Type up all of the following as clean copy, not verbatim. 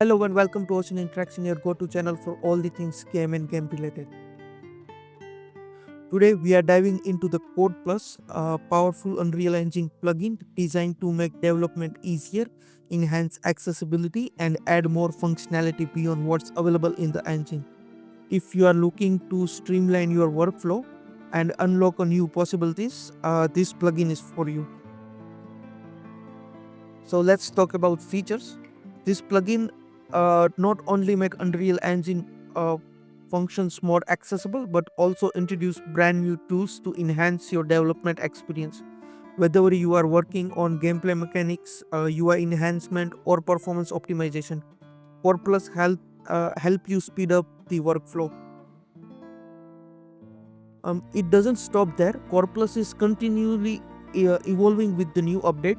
Hello and welcome to Ocean Interaction, your go-to channel for all the things game and game related. Today we are diving into the CorePlus, a powerful Unreal Engine plugin designed to make development easier, enhance accessibility, and add more functionality beyond what's available in the engine. If you are looking to streamline your workflow and unlock new possibilities, this plugin is for you. So let's talk about features. This plugin not only make Unreal Engine functions more accessible, but also introduce brand new tools to enhance your development experience. Whether you are working on gameplay mechanics, UI enhancement, or performance optimization, CorePlus help you speed up the workflow. It doesn't stop there. CorePlus is continually evolving with the new update,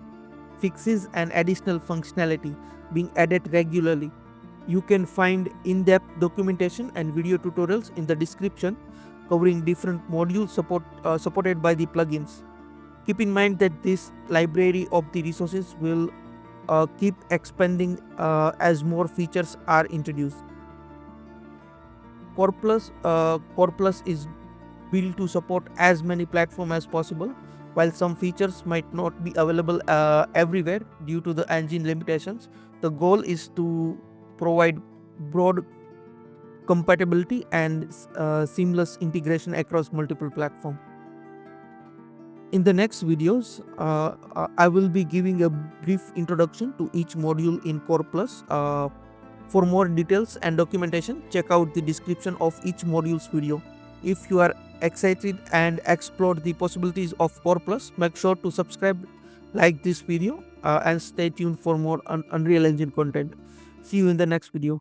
fixes, and additional functionality being added regularly. You can find in-depth documentation and video tutorials in the description covering different modules supported by the plugins. Keep in mind that this library of the resources will keep expanding as more features are introduced. CorePlus is built to support as many platforms as possible. While some features might not be available everywhere due to the engine limitations, the goal is to provide broad compatibility and seamless integration across multiple platforms. In the next videos, I will be giving a brief introduction to each module in CorePlus. For more details and documentation, check out the description of each module's video. If you are excited and explore the possibilities of CorePlus, make sure to subscribe, like this video, and stay tuned for more Unreal Engine content. See you in the next video.